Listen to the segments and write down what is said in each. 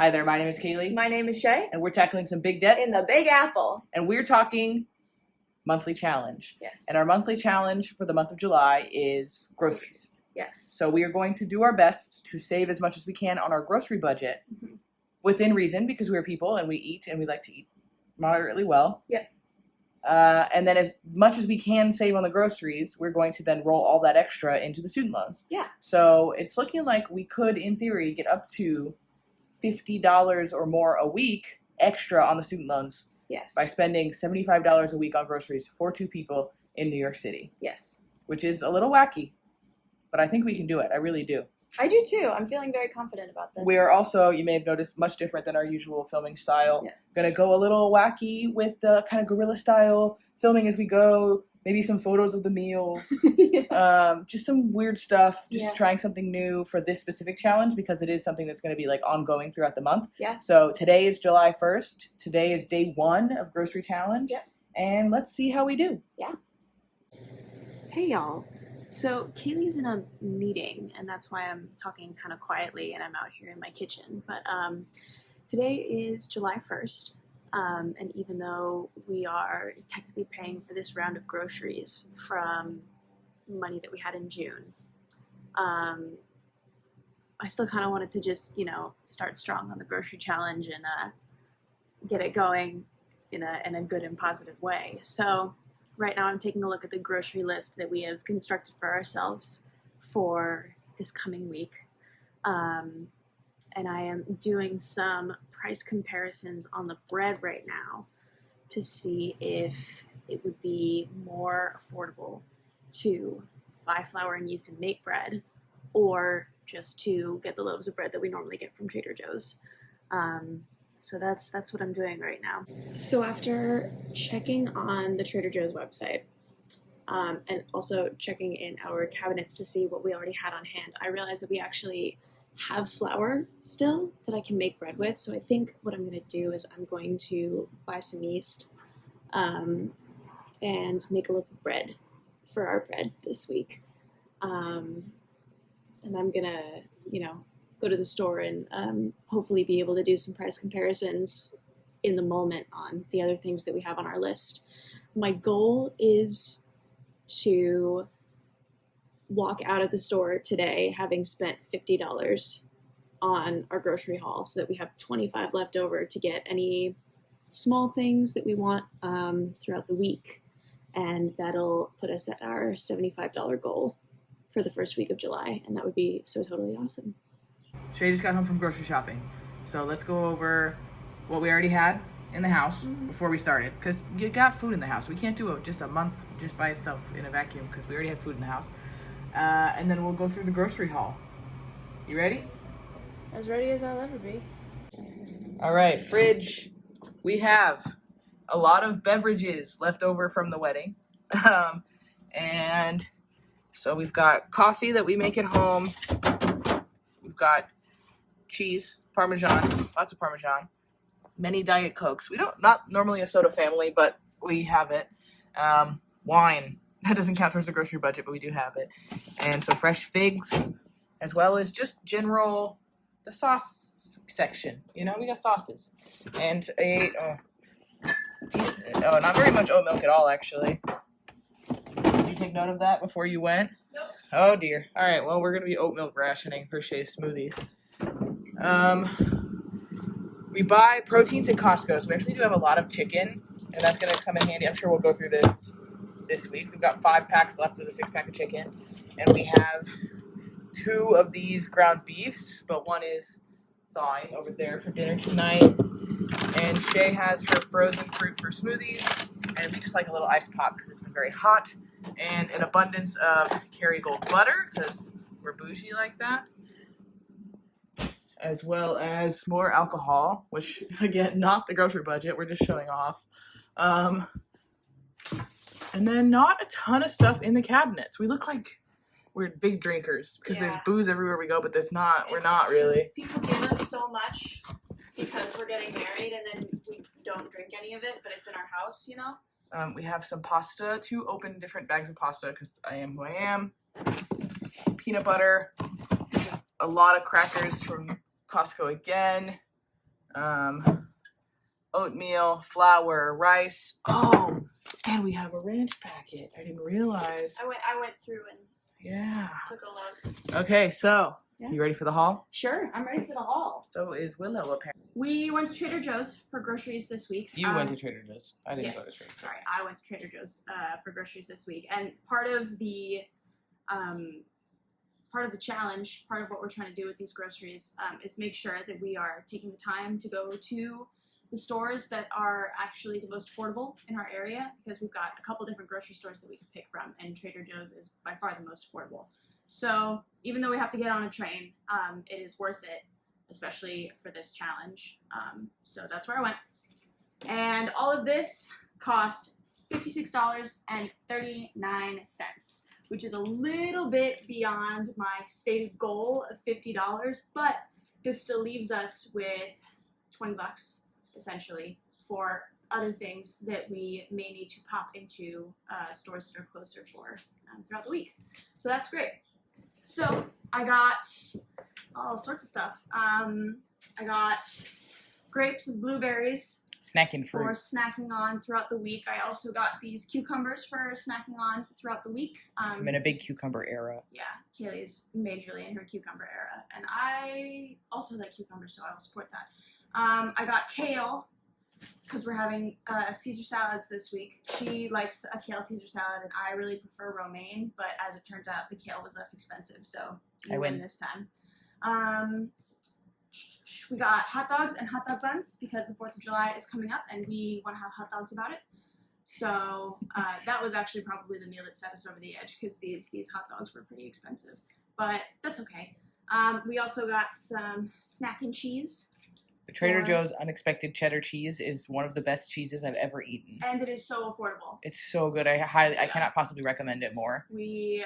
Hi there, my name is Kaylee. My name is Shay. And we're tackling some big debt. In the Big Apple. And we're talking monthly challenge. Yes. And our monthly challenge for the month of July is groceries. Yes. So we are going to do our best to save as much as we can on our grocery budget within reason, because we're people and we eat and we like to eat moderately well. Yep. And then as much as we can save on the groceries, we're going to then roll all that extra into the student loans. Yeah. So it's looking like we could, in theory, get up to $50 or more a week extra on the student loans. Yes. By spending $75 a week on groceries for 2 people in New York City. Yes. Which is a little wacky, but I think we can do it. I really do. I do too. I'm feeling very confident about this. We are also, you may have noticed, much different than our usual filming style. Yeah. Gonna go a little wacky with the kind of guerrilla style filming as we go. Maybe some photos of the meals. Yeah. Just some weird stuff. Just trying something new for this specific challenge because it is something that's going to be like ongoing throughout the month. Yeah. So today is July 1st. Today is day 1 of Grocery Challenge. Yeah. And let's see how we do. Yeah. Hey y'all. So Kaylee's in a meeting and that's why I'm talking kind of quietly and I'm out here in my kitchen. But today is July 1st. And even though we are technically paying for this round of groceries from money that we had in June, I still kind of wanted to just, start strong on the grocery challenge and get it going in a good and positive way. So right now I'm taking a look at the grocery list that we have constructed for ourselves for this coming week. And I am doing some price comparisons on the bread right now to see if it would be more affordable to buy flour and yeast and make bread or just to get the loaves of bread that we normally get from Trader Joe's. So that's what I'm doing right now. So after checking on the Trader Joe's website and also checking in our cabinets to see what we already had on hand, I realized that we actually have flour still that I can make bread with. So I think what I'm going to do is I'm going to buy some yeast and make a loaf of bread for our bread this week. And I'm going to, go to the store and hopefully be able to do some price comparisons in the moment on the other things that we have on our list. My goal is to walk out of the store today having spent $50 on our grocery haul so that we have $25 left over to get any small things that we want throughout the week. And that'll put us at our $75 goal for the first week of July. And that would be so totally awesome. Shay just got home from grocery shopping. So let's go over what we already had in the house before we started. Because you got food in the house. We can't do just a month just by itself in a vacuum because we already had food in the house. And then we'll go through the grocery haul. You ready? As ready as I'll ever be. All right, fridge. We have a lot of beverages left over from the wedding. And so we've got coffee that we make at home. We've got cheese, Parmesan, lots of Parmesan, many Diet Cokes. Not normally a soda family, but we have it. Wine. That doesn't count towards the grocery budget, but we do have it. And so fresh figs, as well as just the sauce section. We got sauces. And not very much oat milk at all, actually. Did you take note of that before you went? Nope. Oh, dear. All right, well, we're going to be oat milk rationing for Shay's smoothies. We buy proteins at Costco, so we actually do have a lot of chicken, and that's going to come in handy. I'm sure we'll go through this week. We've got 5 packs left of the 6-pack of chicken, and we have 2 of these ground beefs, but one is thawing over there for dinner tonight. And Shay has her frozen fruit for smoothies, and we just like a little ice pop because it's been very hot, and an abundance of Kerrygold butter because we're bougie like that, as well as more alcohol, which again, not the grocery budget, we're just showing off. And then not a ton of stuff in the cabinets. We look like we're big drinkers because there's booze everywhere we go, but there's not. We're not really. People give us so much because we're getting married and then we don't drink any of it, but it's in our house, We have some pasta, 2 open different bags of pasta because I am who I am. Peanut butter, just a lot of crackers from Costco again. Oatmeal, flour, rice. Oh, and we have a ranch packet. I didn't realize. I went through and took a look. Okay, so you ready for the haul? Sure, I'm ready for the haul. So is Willow apparently. We went to Trader Joe's for groceries this week. You went to Trader Joe's. I didn't go to Trader Joe's. Sorry, I went to Trader Joe's for groceries this week, and part of the challenge, part of what we're trying to do with these groceries is make sure that we are taking the time to go to the stores that are actually the most affordable in our area, because we've got a couple different grocery stores that we can pick from, and Trader Joe's is by far the most affordable. So even though we have to get on a train, it is worth it, especially for this challenge. So that's where I went. And all of this cost $56.39, which is a little bit beyond my stated goal of $50, but this still leaves us with 20 bucks essentially for other things that we may need to pop into stores that are closer for throughout the week. So that's great. So I got all sorts of stuff. I got grapes and blueberries. Snacking fruit. For snacking on throughout the week. I also got these cucumbers for snacking on throughout the week. I'm in a big cucumber era. Yeah, Kaylee's majorly in her cucumber era. And I also like cucumbers, so I will support that. I got kale, because we're having Caesar salads this week. She likes a kale Caesar salad, and I really prefer romaine, but as it turns out, the kale was less expensive, so I win this time. We got hot dogs and hot dog buns, because the 4th of July is coming up, and we want to have hot dogs about it. So that was actually probably the meal that set us over the edge, because these hot dogs were pretty expensive, but that's okay. We also got some snacking cheese. The Trader Joe's unexpected cheddar cheese is one of the best cheeses I've ever eaten. And it is so affordable. It's so good. I cannot possibly recommend it more. We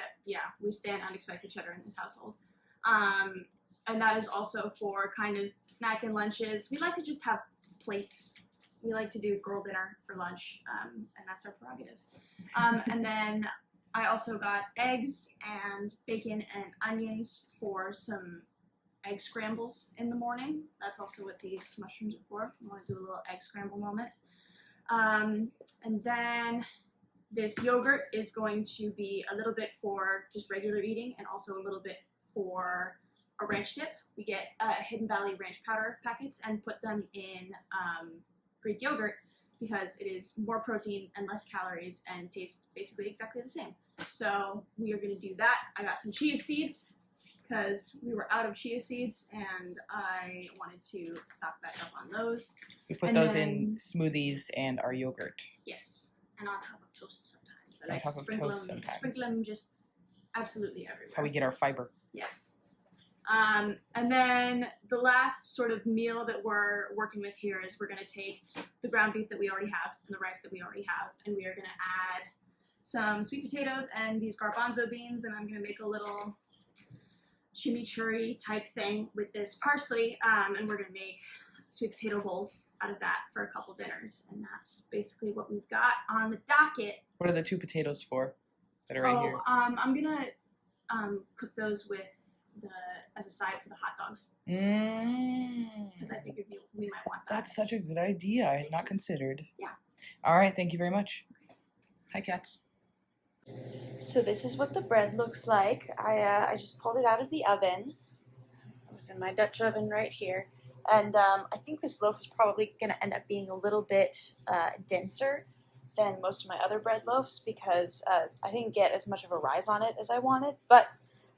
stand unexpected cheddar in this household. And that is also for kind of snack and lunches. We like to just have plates. We like to do girl dinner for lunch, and that's our prerogative. And then I also got eggs and bacon and onions for some egg scrambles in the morning. That's also what these mushrooms are for. I want to do a little egg scramble moment. And then this yogurt is going to be a little bit for just regular eating, and also a little bit for a ranch dip. We get Hidden Valley ranch powder packets and put them in Greek yogurt, because it is more protein and less calories and tastes basically exactly the same. So we are going to do that. I got some chia seeds, because we were out of chia seeds, and I wanted to stock back up on those. We put those in smoothies and our yogurt. Yes, and on top of toast sometimes. And on top of toast sometimes. Sprinkle them just absolutely everywhere. That's how we get our fiber. Yes. And then the last sort of meal that we're working with here is we're going to take the ground beef that we already have and the rice that we already have, and we are going to add some sweet potatoes and these garbanzo beans, and I'm going to make a little chimichurri type thing with this parsley, and we're going to make sweet potato bowls out of that for a couple dinners, and that's basically what we've got on the docket. What are the 2 potatoes for that are right here? I'm going to cook those with as a side for the hot dogs. Because I figured we might want that. That's such a good idea. I had not considered. Yeah. All right. Thank you very much. Okay. Hi, cats. So this is what the bread looks like. I just pulled it out of the oven. It was in my Dutch oven right here. And I think this loaf is probably going to end up being a little bit denser than most of my other bread loaves, because I didn't get as much of a rise on it as I wanted. But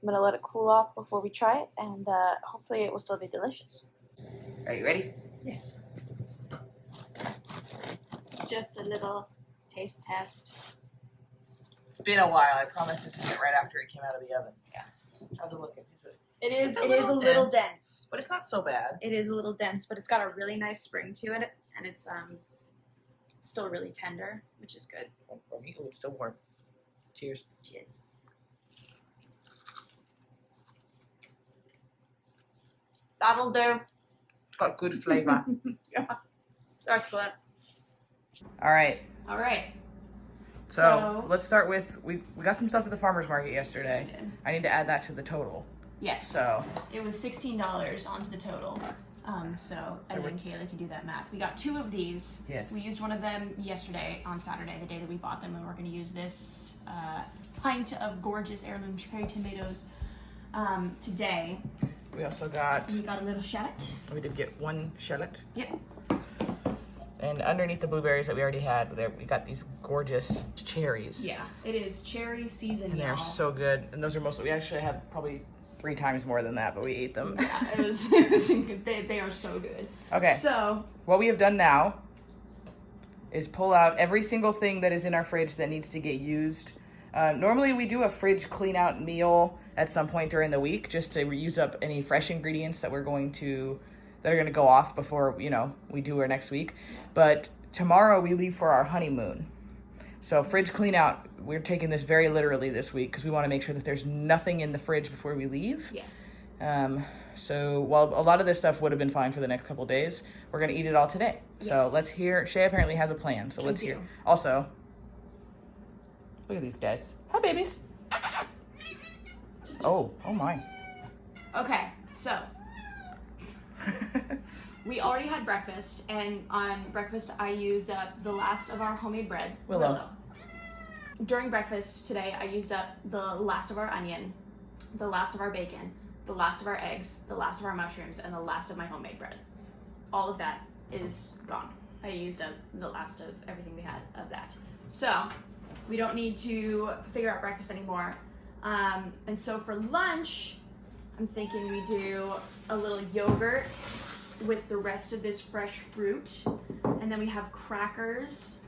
I'm going to let it cool off before we try it, and hopefully it will still be delicious. Are you ready? Yes. This is just a little taste test. It's been a while. I promise this isn't right after it came out of the oven. Yeah. How's it looking? It is a little dense. But it's not so bad. It is a little dense, but it's got a really nice spring to it, and it's still really tender, which is good. One for me. Oh, it's still warm. Cheers. Cheers. That'll do. It's got good flavor. Yeah. Excellent. All right. All right. So let's start with, we got some stuff at the farmer's market yesterday. Yes, we did. I need to add that to the total. Yes. So it was $16 onto the total. So Edwin and Kaylee can do that math. We got 2 of these. Yes. We used one of them yesterday on Saturday, the day that we bought them, and we're going to use this pint of gorgeous heirloom cherry tomatoes today. We also got... We got a little shallot. We did get 1 shallot. Yep. And underneath the blueberries that we already had, there we got these gorgeous cherries. Yeah, it is cherry season, and they're so good. And those are mostly, we actually had probably 3 times more than that, but we ate them. Yeah, it was they are so good. Okay. So what we have done now is pull out every single thing that is in our fridge that needs to get used. Normally we do a fridge clean out meal at some point during the week just to use up any fresh ingredients that are going to go off before, you know, we do our next week. But tomorrow we leave for our honeymoon. So fridge clean out, we're taking this very literally this week because we want to make sure that there's nothing in the fridge before we leave. Yes. So while a lot of this stuff would have been fine for the next couple days, we're going to eat it all today. So Yes. let's hear, Shay apparently has a plan, so let's hear. Also, look at these guys. Hi, babies. Oh my. Okay, so we already had breakfast, and on breakfast I used up the last of our homemade bread. Willow. During breakfast today, I used up the last of our onion, the last of our bacon, the last of our eggs, the last of our mushrooms, and the last of my homemade bread. All of that is gone. I used up the last of everything we had of that. So we don't need to figure out breakfast anymore. And so for lunch, I'm thinking we do a little yogurt with the rest of this fresh fruit, and then we have crackers.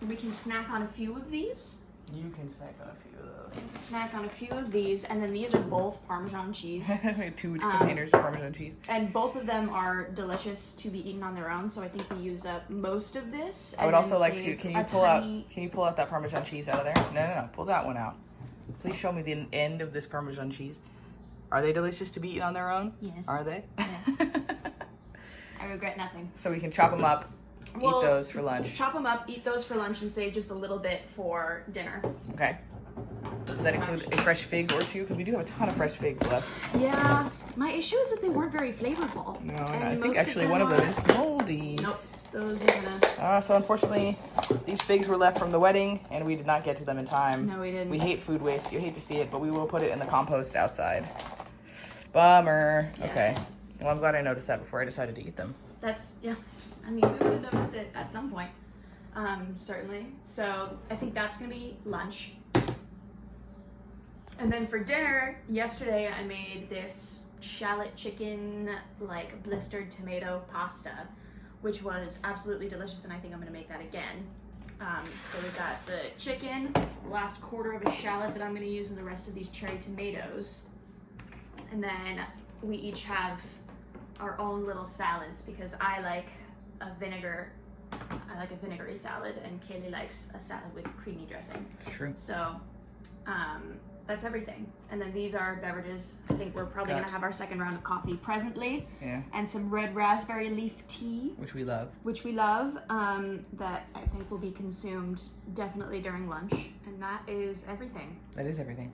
We can snack on a few of these. You can snack on a few of those. Snack on a few of these, and then these are both Parmesan cheese. 2 containers of Parmesan cheese. And both of them are delicious to be eaten on their own, so I think we use up most of this. I would also like to, can you pull out that Parmesan cheese out of there? No, pull that one out. Please show me the end of this Parmesan cheese. Are they delicious to be eaten on their own? Yes. Are they? Yes. I regret nothing. So we can chop them up, eat those for lunch. Chop them up, eat those for lunch, and save just a little bit for dinner. Okay. Does that include a fresh fig or 2? Because we do have a ton of fresh figs left. Yeah. My issue is that they weren't very flavorful. No, I think actually one of them is moldy. Nope. Those are gonna... So unfortunately, these figs were left from the wedding, and we did not get to them in time. No, we didn't. We hate food waste. You hate to see it, but we will put it in the compost outside. Bummer. Yes. Okay. Well, I'm glad I noticed that before I decided to eat them. That's, yeah. I mean, we would have noticed it at some point. Certainly. So I think that's gonna be lunch. And then for dinner, yesterday I made this shallot chicken, like blistered tomato pasta, which was absolutely delicious, and I think I'm gonna make that again. So we got the chicken, last quarter of a shallot that I'm gonna use in the rest of these cherry tomatoes. And then we each have our own little salads because I like a vinegary salad, and Kaylee likes a salad with creamy dressing. It's true. So that's everything. And then these are beverages. I think we're probably gonna have our second round of coffee presently. Yeah. And some red raspberry leaf tea. Which we love. That I think will be consumed definitely during lunch. And that is everything. That is everything.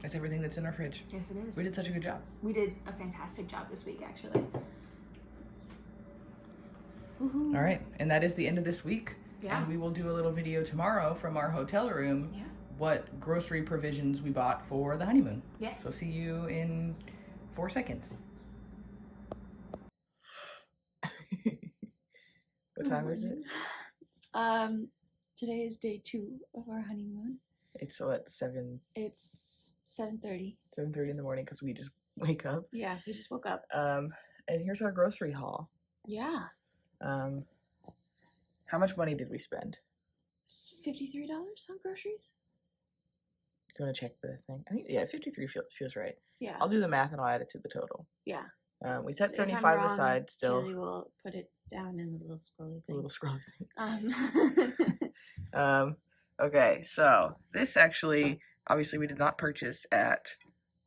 That's everything that's in our fridge. Yes, it is. We did such a good job. We did a fantastic job this week, actually. Woohoo. All right, and that is the end of this week. Yeah. And we will do a little video tomorrow from our hotel room. Yeah. What grocery provisions we bought for the honeymoon. Yes. So see you in 4 seconds. What time is it? Today is day 2 of our honeymoon. It's what, 7? It's 7:30. 7:30 in the morning because we just wake up. Yeah, we just woke up. And here's our grocery haul. Yeah. How much money did we spend? It's $53 on groceries. Do you want to check the thing? I think, yeah, 53 feels right. Yeah. I'll do the math and I'll add it to the total. Yeah. We set If I'm 75 wrong, aside still. Kelly will put it down in the little scrolly A thing. little scrolly thing. Okay, so this actually, obviously we did not purchase at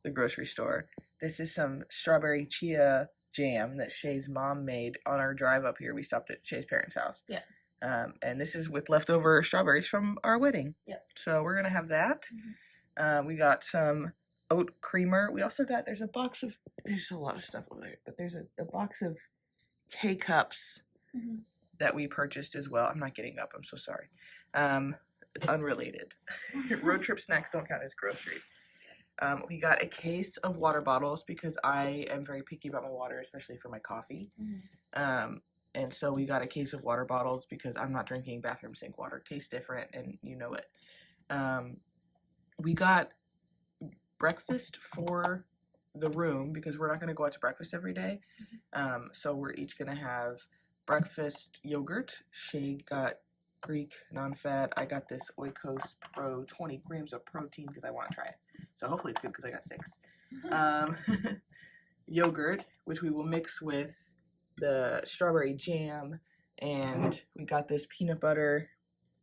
the grocery store. This is some strawberry chia jam that Shay's mom made on our drive up here. We stopped at Shay's parents' house. Yeah. And this is with leftover strawberries from our wedding. Yep. So we're going to have that. We got some oat creamer. We also got, there's a lot of stuff over there, but there's a box of K-Cups that we purchased as well. I'm not getting up, I'm so sorry. Unrelated. Road trip snacks don't count as groceries. We got a case of water bottles because I am very picky about my water, especially for my coffee. And so we got a case of water bottles because I'm not drinking bathroom sink water. It tastes different, and you know it. We got breakfast for the room because we're not going to go out to breakfast every day. So we're each going to have breakfast yogurt. Shay got Greek non-fat. I got this Oikos Pro 20 grams of protein because I want to try it. So hopefully it's good because I got 6. Yogurt, which we will mix with the strawberry jam, and we got this peanut butter.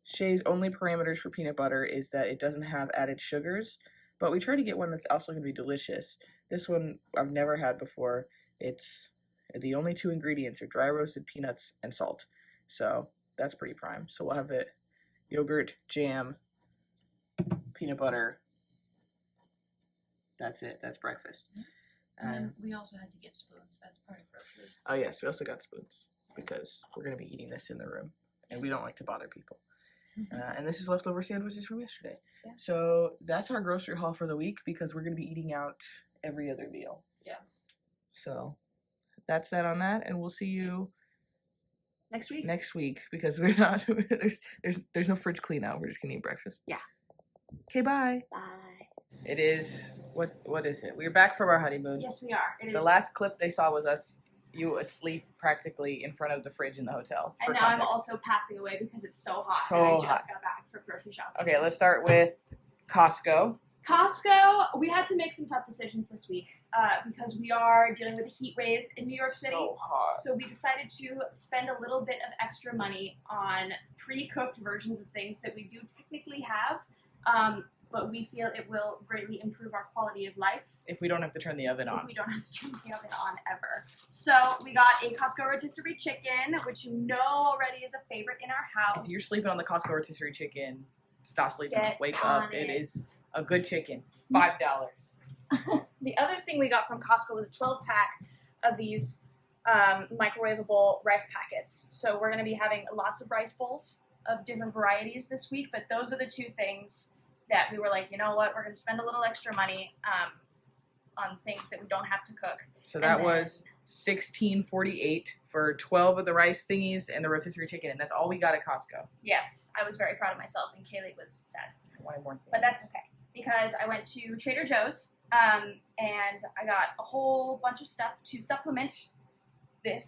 Shay's only parameters for peanut butter is that it doesn't have added sugars, but we try to get one that's also going to be delicious. This one I've never had before. It's the only 2 ingredients are dry roasted peanuts and salt. So that's pretty prime. So we'll have it yogurt, jam, peanut butter. That's it. That's breakfast. And then we also had to get spoons. That's part of groceries. Oh yes, we also got spoons because we're going to be eating this in the room, and we don't like to bother people. And this is leftover sandwiches from yesterday. Yeah. So that's our grocery haul for the week because we're going to be eating out every other meal. Yeah. So that's that on that, and we'll see you Next week? next week because we're not there's no fridge clean out. We're just going to eat breakfast. Yeah. Okay, bye. Bye. It is what is it? We're back from our honeymoon. Yes, we are. It is. The last clip they saw was you asleep practically in front of the fridge in the hotel. And now I'm also passing away because it's so hot. So and I hot. just got back for grocery shopping. Okay, let's start with Costco. Costco, we had to make some tough decisions this week because we are dealing with a heat wave in New York City. So hot. So we decided to spend a little bit of extra money on pre-cooked versions of things that we do technically have, but we feel it will greatly improve our quality of life. If we don't have to turn the oven on. If we don't have to turn the oven on ever. So we got a Costco rotisserie chicken, which you know already is a favorite in our house. If you're sleeping on the Costco rotisserie chicken, stop sleeping. Get Wake on up. it. It is a good chicken. $5. The other thing we got from Costco was a 12-pack of these microwavable rice packets. So we're going to be having lots of rice bowls of different varieties this week, but those are the 2 things that we were like, you know what, we're going to spend a little extra money on things that we don't have to cook. So that was $16.48 for 12 of the rice thingies and the rotisserie chicken, and that's all we got at Costco. Yes, I was very proud of myself, and Kaylee was sad. Why more things? But that's okay, because I went to Trader Joe's, and I got a whole bunch of stuff to supplement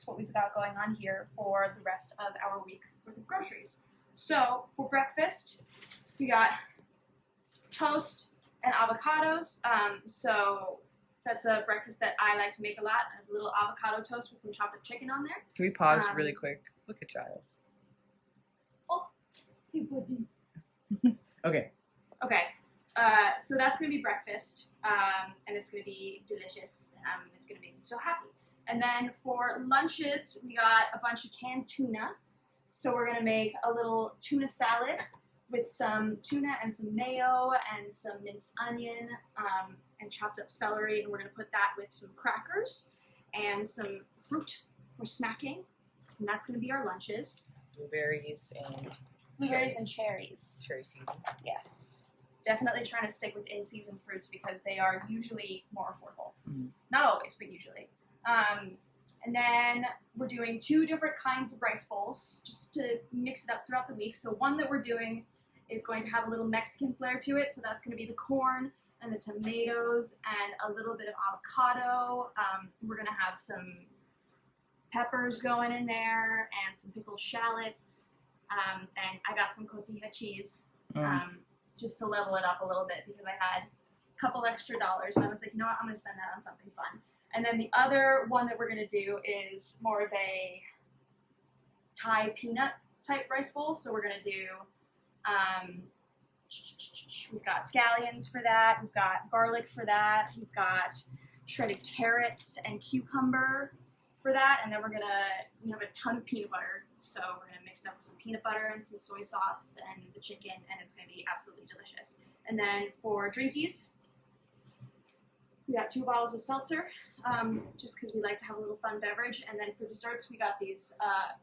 what we've got going on here for the rest of our week worth of groceries. So for breakfast, we got toast and avocados. So that's a breakfast that I like to make a lot. It has a little avocado toast with some chopped up chicken on there. Can we pause really quick? Look at Giles. Oh, hey buddy. Okay. Okay. So that's going to be breakfast, and it's going to be delicious. It's going to make me so happy. And then for lunches, we got a bunch of canned tuna. So we're going to make a little tuna salad with some tuna and some mayo and some minced onion and chopped up celery. And we're going to put that with some crackers and some fruit for snacking. And that's going to be our lunches. Blueberries and Cherries. Cherry season. Yes. Definitely trying to stick with in-season fruits because they are usually more affordable. Mm-hmm. Not always, but usually. And then we're doing 2 different kinds of rice bowls just to mix it up throughout the week. So one that we're doing is going to have a little Mexican flair to it. So that's going to be the corn and the tomatoes and a little bit of avocado. We're going to have some peppers going in there and some pickled shallots. And I got some cotija cheese just to level it up a little bit because I had a couple extra dollars. And I was like, you know what, I'm going to spend that on something fun. And then the other one that we're going to do is more of a Thai peanut type rice bowl. So we're going to do, we've got scallions for that. We've got garlic for that. We've got shredded carrots and cucumber for that. And then we have a ton of peanut butter. So we're going to mix it up with some peanut butter and some soy sauce and the chicken. And it's going to be absolutely delicious. And then for drinkies, We got 2 bottles of seltzer, just because we like to have a little fun beverage. And then for desserts, we got these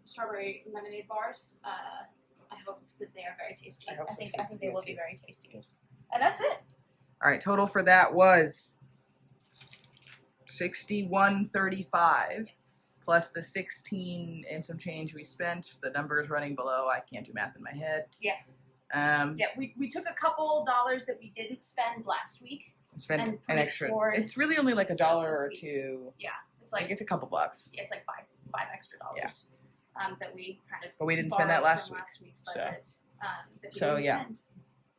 strawberry lemonade bars. I hope that they are very tasty. I think they will be very tasty. And that's it. All right, total for that was $61.35 plus the 16 and some change we spent. The number is running below. I can't do math in my head. Yeah. We took a couple dollars that we didn't spend last week. Spent and an extra. It's really only like $1 or $2. Yeah, it's like it's a couple bucks. Yeah, it's like five extra dollars. That we kind of. But we didn't spend that last week's budget. So yeah. Spend.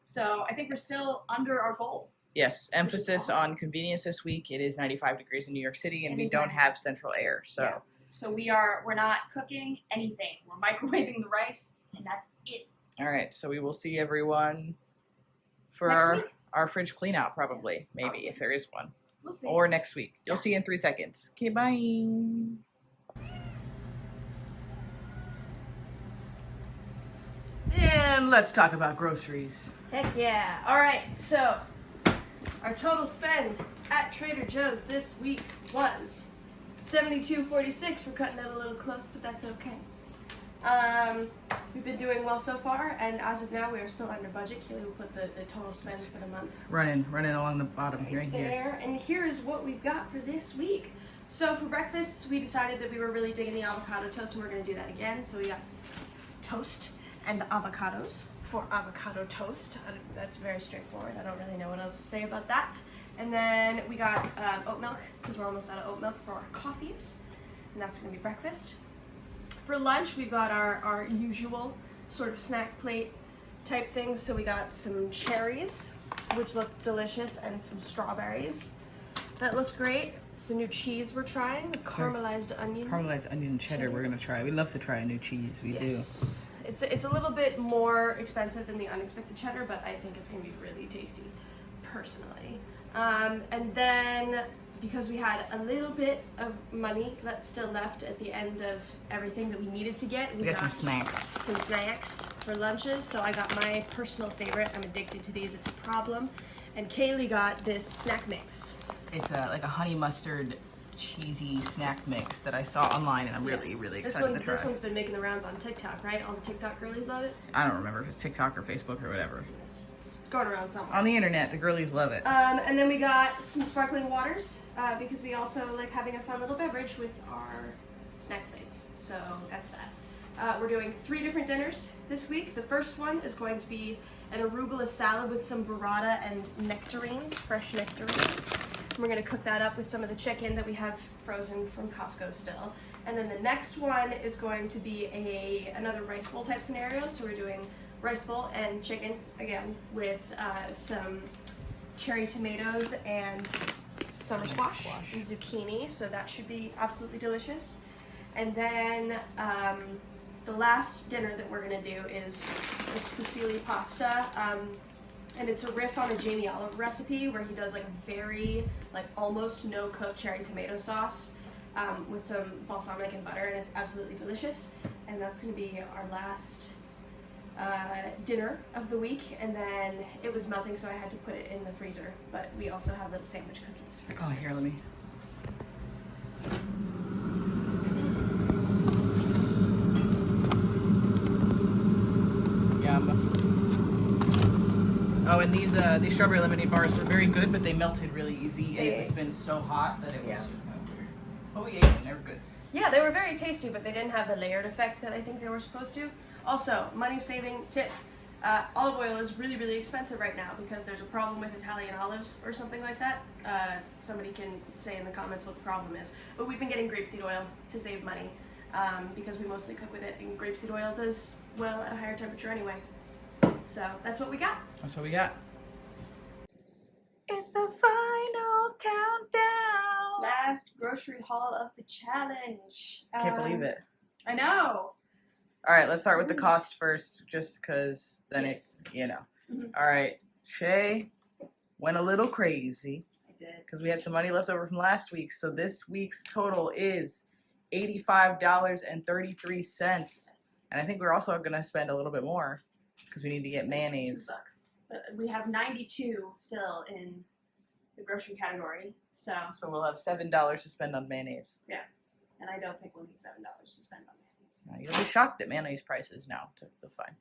So I think we're still under our goal. Yes, emphasis on convenience this week. It is 95 degrees in New York City, and we don't have central air. So. Yeah. So we're not cooking anything. We're microwaving the rice, and that's it. All right. So we will see everyone for our fridge clean out, probably, maybe, if there is one. We'll see. Or next week. You'll see in 3 seconds. Okay, bye. And let's talk about groceries. Heck yeah. All right, so our total spend at Trader Joe's this week was $72.46. We're cutting it a little close, but that's okay. We've been doing well so far, and as of now, we are still under budget. Keely will put the total spend for the month. Running along the bottom here and here. There, and here is what we've got for this week. So for breakfasts, we decided that we were really digging the avocado toast, and we're going to do that again. So we got toast and avocados for avocado toast. That's very straightforward. I don't really know what else to say about that. And then we got oat milk, because we're almost out of oat milk for our coffees, and that's going to be breakfast. For lunch, we've got our usual sort of snack plate type things. So we got some cherries, which looked delicious, and some strawberries. That looked great. Some new cheese we're trying, the caramelized onion. Caramelized onion and cheddar we're going to try. We love to try a new cheese. We do. It's a little bit more expensive than the unexpected cheddar, but I think it's going to be really tasty, personally. And then, because we had a little bit of money that's still left at the end of everything that we needed to get, we got some snacks. Some snacks for lunches. So I got my personal favorite. I'm addicted to these. It's a problem. And Kaylee got this snack mix. It's like a honey mustard cheesy snack mix that I saw online, and I'm really excited to try. This one's been making the rounds on TikTok, right? All the TikTok girlies love it. I don't remember if it's TikTok or Facebook or whatever. It's going around somewhere. On the internet, the girlies love it. And then we got some sparkling waters because we also like having a fun little beverage with our snack plates. So that's that. We're doing 3 different dinners this week. The first one is going to be an arugula salad with some burrata and nectarines, fresh nectarines. And we're going to cook that up with some of the chicken that we have frozen from Costco still. And then the next one is going to be another rice bowl type scenario. So we're doing rice bowl and chicken again with some cherry tomatoes and summer squash and zucchini. So that should be absolutely delicious. And then the last dinner that we're gonna do is this fusilli pasta, and it's a riff on a Jamie Oliver recipe where he does like very almost no cooked cherry tomato sauce with some balsamic and butter, and it's absolutely delicious. And that's gonna be our last dinner of the week. And then it was melting, so I had to put it in the freezer. But we also have little sandwich cookies for desserts. Oh, here, let me. Oh, and these strawberry lemonade bars were very good, but they melted really easy, and it was been so hot that it was just kind of weird. But we ate them; they were good. Yeah, they were very tasty, but they didn't have the layered effect that I think they were supposed to. Also, money-saving tip: olive oil is really expensive right now because there's a problem with Italian olives or something like that. Somebody can say in the comments what the problem is. But we've been getting grapeseed oil to save money because we mostly cook with it, and grapeseed oil does well at a higher temperature anyway. So that's what we got. That's what we got. It's the final countdown. Last grocery haul of the challenge. Can't believe it. I know. All right, let's start with the cost first, just because then it. All right, Shay went a little crazy. I did. Because we had some money left over from last week, so this week's total is $85.33. Yes. And I think we're also going to spend a little bit more because we need to get mayonnaise. $2. But we have 92 still in the grocery category. So we'll have $7 to spend on mayonnaise. and I don't think we'll need $7 to spend on mayonnaise. You'll be shocked at mayonnaise prices now. You'll find.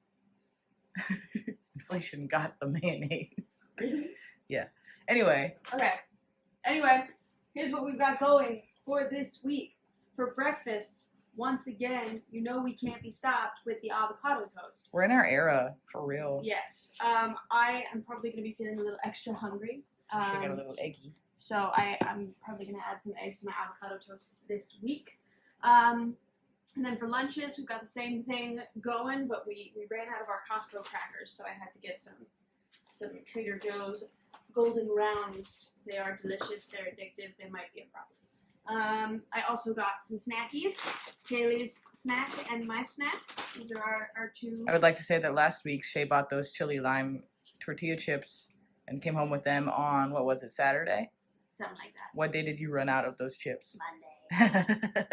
Inflation got the mayonnaise. Really? Yeah. Anyway. Okay. Anyway, here's what we've got going for this week. For breakfast, once again, you know we can't be stopped with the avocado toast. We're in our era, for real. Yes. I am probably going to be feeling a little extra hungry. She got a little eggy. So I'm probably going to add some eggs to my avocado toast this week. And then for lunches, we've got the same thing going, but we ran out of our Costco crackers, so I had to get some Trader Joe's golden rounds. They are delicious. They're addictive. They might be a problem. I also got some snackies. Kaylee's snack and my snack. These are our two. I would like to say that last week, Shay bought those chili lime tortilla chips and came home with them on, what was it, Saturday? Something like that. What day did you run out of those chips? Monday.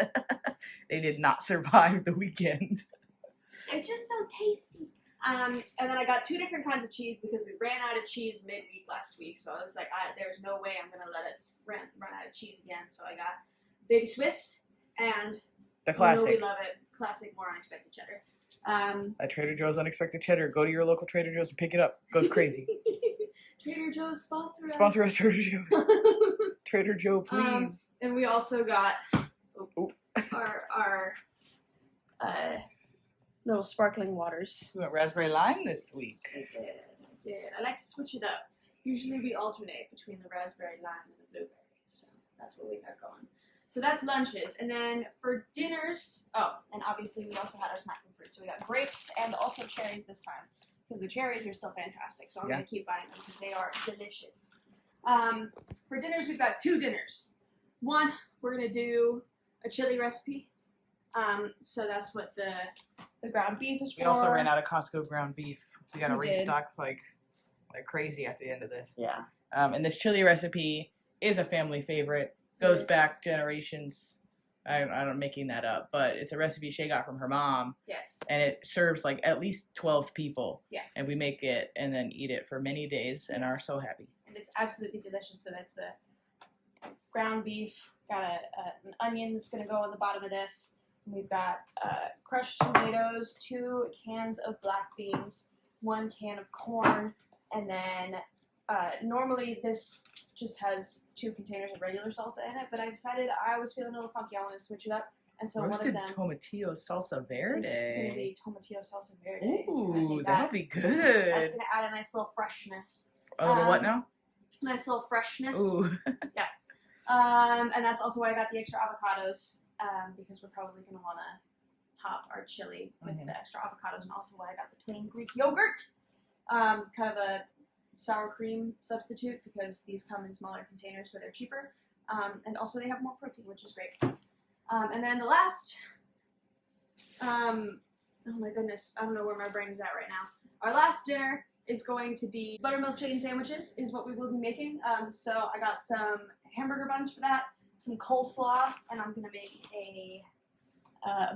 They did not survive the weekend. They're just so tasty. And then I got 2 different kinds of cheese because we ran out of cheese midweek last week. So I was like, there's no way I'm going to let us run out of cheese again. So I got Baby Swiss and The classic. You know we love it. Classic, more unexpected cheddar. At Trader Joe's Unexpected Cheddar. Go to your local Trader Joe's and pick it up. Goes crazy. Trader Joe's sponsor us. Sponsor us, Trader Joe's. Trader Joe, please. And we also got our little sparkling waters. We went raspberry lime this week. I did. I like to switch it up. Usually we alternate between the raspberry lime and the blueberry. So that's what we got going. So that's lunches. And then for dinners, and obviously we also had our snacking fruit. So we got grapes and also cherries this time. Because the cherries are still fantastic. So I'm going to keep buying them because they are delicious. For dinners, we've got 2 dinners. One, we're going to do a chili recipe. So that's what the ground beef is for. We also ran out of Costco ground beef. We got to We did. restock like crazy at the end of this. Yeah. And this chili recipe is a family favorite. Goes Yes. back generations. I'm making that up, but it's a recipe Shay got from her mom, Yes. and it serves like at least 12 people. Yeah. And we make it and then eat it for many days and are so happy. And it's absolutely delicious. So that's the ground beef. Got an onion that's going to go on the bottom of this. We've got crushed tomatoes, 2 cans of black beans, 1 can of corn, and then normally this just has 2 containers of regular salsa in it, but I decided I was feeling a little funky. I wanted to switch it up, and so Roasted one of them tomatillo salsa is verde. going to be tomatillo salsa verde. And I Ooh, think that'll be that's good. going to add a nice little freshness. A little what now? Nice little freshness. Ooh. And that's also why I got the extra avocados, because we're probably going to want to top our chili with the extra avocados, and also why I got the plain Greek yogurt, kind of a sour cream substitute, because these come in smaller containers, so they're cheaper, and also they have more protein, which is great. And then the last, oh my goodness, I don't know where my brain is at right now. Our last dinner is going to be buttermilk chicken sandwiches is what we will be making. So I got some hamburger buns for that, some coleslaw, and I'm going to make a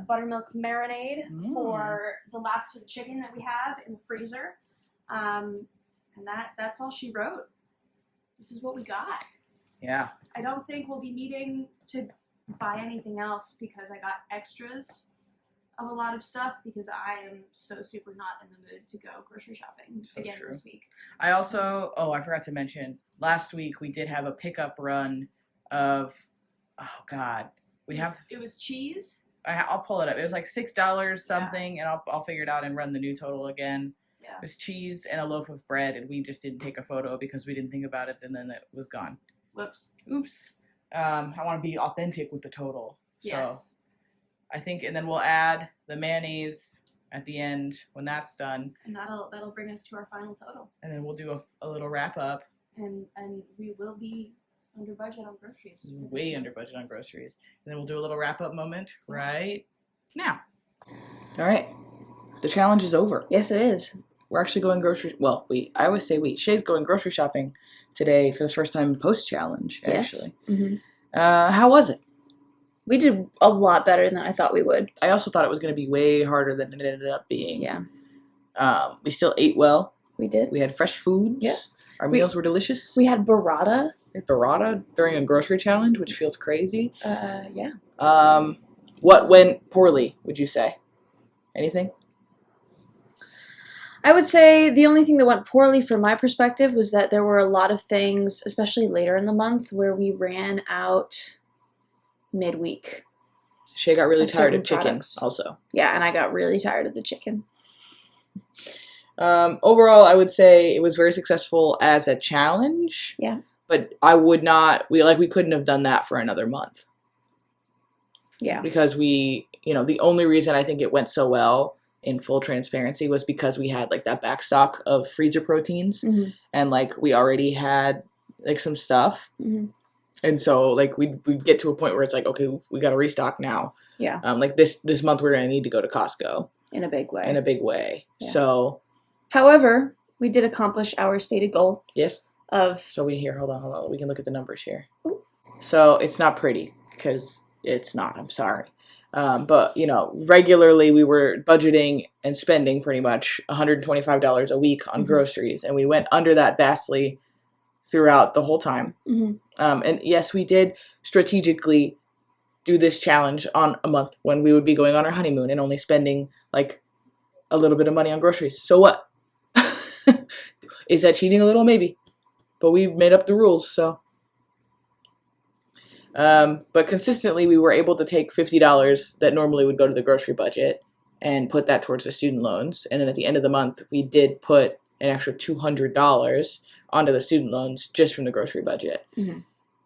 buttermilk marinade for the last of the chicken that we have in the freezer. And that's all she wrote. This is what we got. Yeah. I don't think we'll be needing to buy anything else because I got extras of a lot of stuff because I am so super not in the mood to go grocery shopping again this week. I also, I forgot to mention, last week we did have a pickup run of, It was cheese. I'll pull it up. It was like $6 something, and I'll figure it out and run the new total again. Yeah. It was cheese and a loaf of bread, and we just didn't take a photo because we didn't think about it, and then it was gone. Whoops. Oops. I want to be authentic with the total. So Yes. I think, and then we'll add the mayonnaise at the end when that's done. And that'll bring us to our final total. And then we'll do a little wrap up. And we will be under budget on groceries. Way under budget on groceries. And then we'll do a little wrap up moment right now. All right. The challenge is over. Yes, it is. We're actually going I always say we. Shay's going grocery shopping today for the first time post-challenge, actually. Yes. Mm-hmm. How was it? We did a lot better than I thought we would. I also thought it was going to be way harder than it ended up being. Yeah. We still ate well. We did. We had fresh foods. Yeah. Our meals were delicious. We had burrata. burrata during a grocery challenge, which feels crazy. Yeah. What went poorly, would you say? Anything? I would say the only thing that went poorly from my perspective was that there were a lot of things, especially later in the month, where we ran out midweek. Shay got really Of tired certain of chicken products. also. Yeah, and I got really tired of the chicken. Overall, I would say it was very successful as a challenge. Yeah. But I would not, we couldn't have done that for another month. Yeah. Because the only reason I think it went so well, in full transparency, was because we had like that backstock of freezer proteins, Mm-hmm. and like we already had like some stuff. Mm-hmm. And so like we'd get to a point where it's like, okay, we got to restock now. Yeah. Like this month we're going to need to go to Costco. In a big way. Yeah. So. However, we did accomplish our stated goal. Yes. Of. So hold on. We can look at the numbers here. Ooh. So it's not pretty because it's not. I'm sorry. But regularly we were budgeting and spending pretty much $125 a week on groceries, and we went under that vastly throughout the whole time. Mm-hmm. And yes, we did strategically do this challenge on a month when we would be going on our honeymoon and only spending like a little bit of money on groceries. So what? Is that cheating a little? Maybe. But we made up the rules, so. But consistently, we were able to take $50 that normally would go to the grocery budget and put that towards the student loans. And then at the end of the month, we did put an extra $200 onto the student loans just from the grocery budget. Mm-hmm.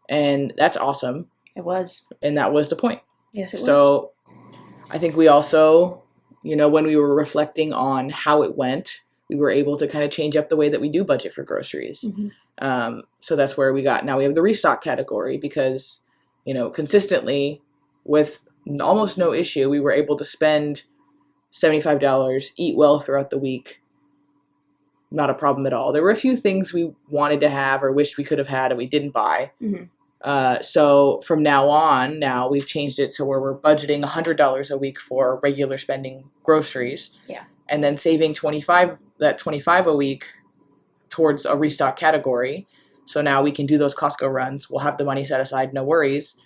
And that's awesome. It was. And that was the point. Yes, it was. So I think we also, when we were reflecting on how it went, we were able to kind of change up the way that we do budget for groceries. Mm-hmm. So that's where we have the restock category because, consistently with almost no issue, we were able to spend $75, eat well throughout the week. Not a problem at all. There were a few things we wanted to have or wished we could have had and we didn't buy. Mm-hmm. So from now on, we've changed it so where we're budgeting $100 a week for regular spending groceries. Yeah. And then saving $25 a week towards a restock category. So now we can do those Costco runs. We'll have the money set aside, no worries.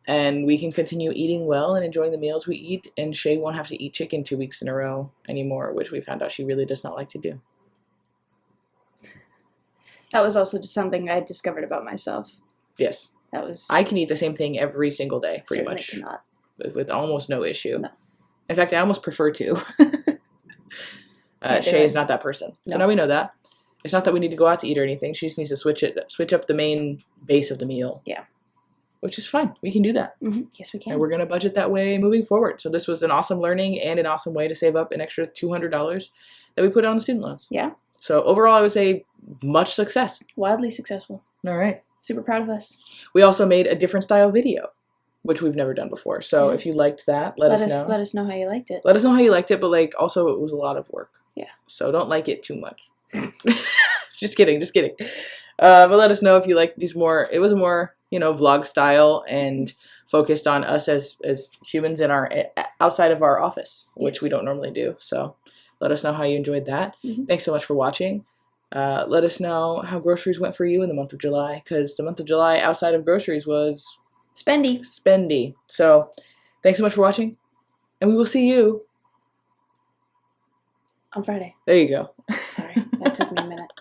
And we can continue eating well and enjoying the meals we eat. And Shay won't have to eat chicken 2 weeks in a row anymore, which we found out she really does not like to do. That was also just something I discovered about myself. Yes. I can eat the same thing every single day, pretty much. Cannot. With almost no issue. No. In fact, I almost prefer to. Shay is not that person. So now we know that. It's not that we need to go out to eat or anything. She just needs to switch up the main base of the meal. Yeah. Which is fine. We can do that. Mm-hmm. Yes, we can. And we're going to budget that way moving forward. So this was an awesome learning and an awesome way to save up an extra $200 that we put on the student loans. Yeah. So overall, I would say much success. Wildly successful. All right. Super proud of us. We also made a different style video, which we've never done before. So if you liked that, let us know. Let us know how you liked it. Let us know how you liked it, but also it was a lot of work. Yeah. So don't like it too much. Just kidding. But let us know if you like these more. It was more, vlog style and focused on us as humans in our outside of our office, which we don't normally do. So let us know how you enjoyed that. Mm-hmm. Thanks so much for watching. Let us know how groceries went for you in the month of July, because the month of July outside of groceries was spendy. So thanks so much for watching, and we will see you on Friday. There you go. Sorry, that took me a minute.